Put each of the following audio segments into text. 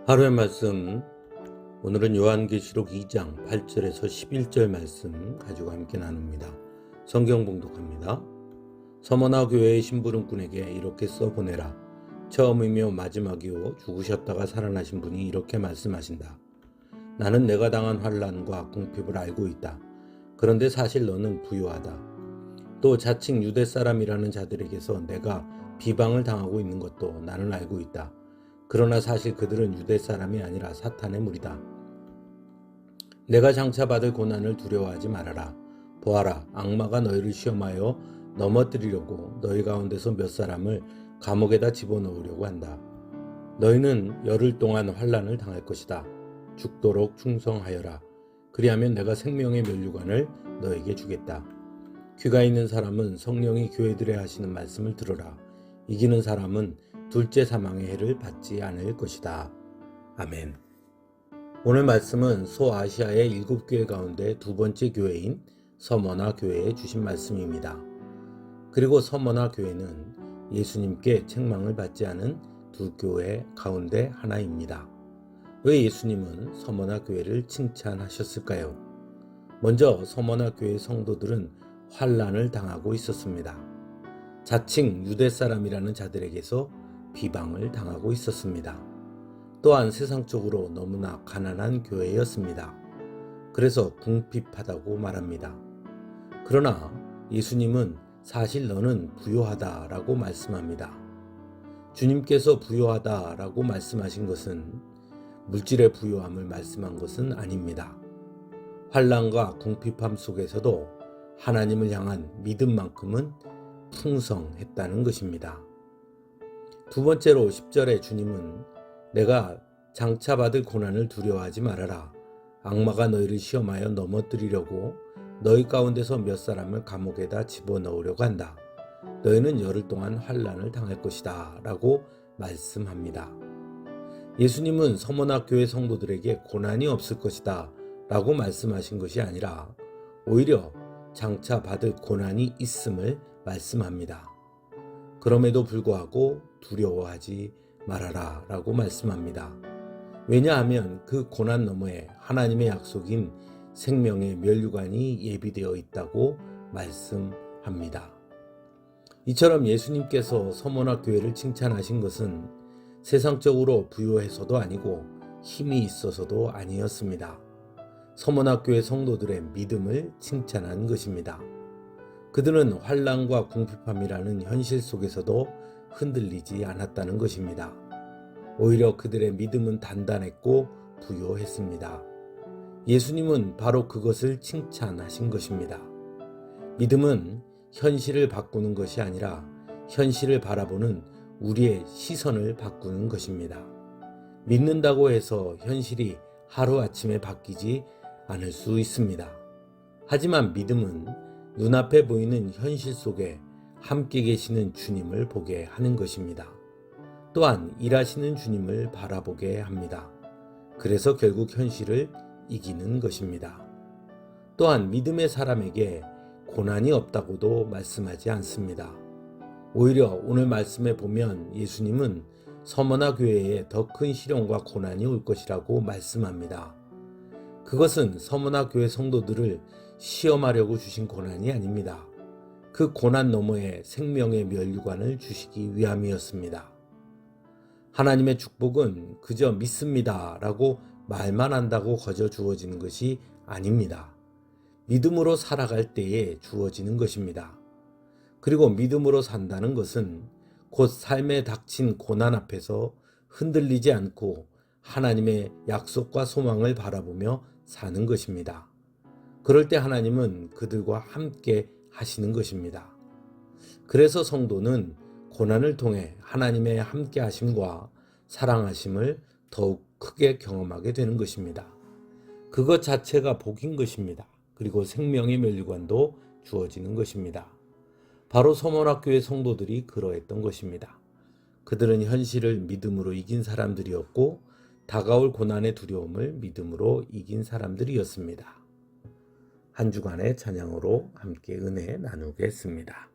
하루의 말씀, 오늘은 요한계시록 2장 8절에서 11절 말씀 가지고 함께 나눕니다. 성경 봉독합니다. 서머나 교회의 심부름꾼에게 이렇게 써보내라. 처음이며 마지막이요 죽으셨다가 살아나신 분이 이렇게 말씀하신다. 나는 내가 당한 환난과 궁핍을 알고 있다. 그런데 사실 너는 부요하다. 또 자칭 유대 사람이라는 자들에게서 내가 비방을 당하고 있는 것도 나는 알고 있다. 그러나 사실 그들은 유대 사람이 아니라 사탄의 무리다. 내가 장차 받을 고난을 두려워하지 말아라. 보아라, 악마가 너희를 시험하여 넘어뜨리려고 너희 가운데서 몇 사람을 감옥에다 집어넣으려고 한다. 너희는 열흘 동안 환난을 당할 것이다. 죽도록 충성하여라. 그리하면 내가 생명의 면류관을 너에게 주겠다. 귀가 있는 사람은 성령이 교회들에 하시는 말씀을 들으라. 이기는 사람은 둘째 사망의 해를 받지 않을 것이다. 아멘. 오늘 말씀은 소아시아의 7교회 가운데 두 번째 교회인 서머나 교회에 주신 말씀입니다. 그리고 서머나 교회는 예수님께 책망을 받지 않은 두 교회 가운데 하나입니다. 왜 예수님은 서머나 교회를 칭찬하셨을까요? 먼저 서머나 교회 성도들은 환난을 당하고 있었습니다. 자칭 유대 사람이라는 자들에게서 비방을 당하고 있었습니다. 또한 세상적으로 너무나 가난한 교회였습니다. 그래서 궁핍하다고 말합니다. 그러나 예수님은 사실 너는 부요하다라고 말씀합니다. 주님께서 부요하다라고 말씀하신 것은 물질의 부요함을 말씀한 것은 아닙니다. 환난과 궁핍함 속에서도 하나님을 향한 믿음만큼은 풍성했다는 것입니다. 두 번째로 10절에 주님은 내가 장차 받을 고난을 두려워하지 말아라. 악마가 너희를 시험하여 넘어뜨리려고 너희 가운데서 몇 사람을 감옥에다 집어넣으려고 한다. 너희는 열흘 동안 환난을 당할 것이다 라고 말씀합니다. 예수님은 서머나 교회 성도들에게 고난이 없을 것이다 라고 말씀하신 것이 아니라 오히려 장차 받을 고난이 있음을 말씀합니다. 그럼에도 불구하고 두려워하지 말아라 라고 말씀합니다. 왜냐하면 그 고난 너머에 하나님의 약속인 생명의 면류관이 예비되어 있다고 말씀합니다. 이처럼 예수님께서 서머나 교회를 칭찬하신 것은 세상적으로 부유해서도 아니고 힘이 있어서도 아니었습니다. 서머나 교회 성도들의 믿음을 칭찬한 것입니다. 그들은 환난과 궁핍함이라는 현실 속에서도 흔들리지 않았다는 것입니다. 오히려 그들의 믿음은 단단했고 부요했습니다. 예수님은 바로 그것을 칭찬하신 것입니다. 믿음은 현실을 바꾸는 것이 아니라 현실을 바라보는 우리의 시선을 바꾸는 것입니다. 믿는다고 해서 현실이 하루아침에 바뀌지 않을 수 있습니다. 하지만 믿음은 눈앞에 보이는 현실 속에 함께 계시는 주님을 보게 하는 것입니다. 또한 일하시는 주님을 바라보게 합니다. 그래서 결국 현실을 이기는 것입니다. 또한 믿음의 사람에게 고난이 없다고도 말씀하지 않습니다. 오히려 오늘 말씀에 보면 예수님은 서머나 교회에 더 큰 시련과 고난이 올 것이라고 말씀합니다. 그것은 서머나 교회 성도들을 시험하려고 주신 고난이 아닙니다. 그 고난 너머에 생명의 면류관을 주시기 위함이었습니다. 하나님의 축복은 그저 믿습니다 라고 말만 한다고 거저 주어지는 것이 아닙니다. 믿음으로 살아갈 때에 주어지는 것입니다. 그리고 믿음으로 산다는 것은 곧 삶에 닥친 고난 앞에서 흔들리지 않고 하나님의 약속과 소망을 바라보며 사는 것입니다. 그럴 때 하나님은 그들과 함께 하시는 것입니다. 그래서 성도는 고난을 통해 하나님의 함께 하심과 사랑하심을 더욱 크게 경험하게 되는 것입니다. 그것 자체가 복인 것입니다. 그리고 생명의 면류관도 주어지는 것입니다. 바로 서머나 교회 성도들이 그러했던 것입니다. 그들은 현실을 믿음으로 이긴 사람들이었고 다가올 고난의 두려움을 믿음으로 이긴 사람들이었습니다. 한 주간의 찬양으로 함께 은혜 나누겠습니다.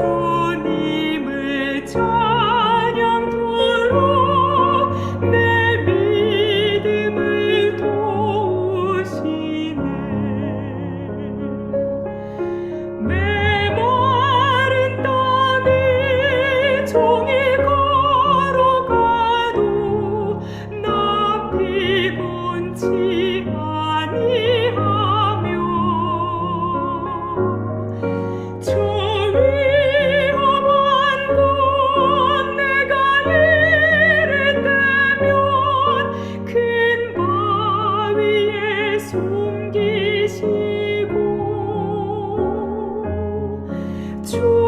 주님을 찬양토록 내 믿음을 도우시네. 메마른 땅에 종일 걸어가도 나 피곤치 아니하며 저 위험한 곳 내가 이를 때면 큰 바위에 숨기시고 주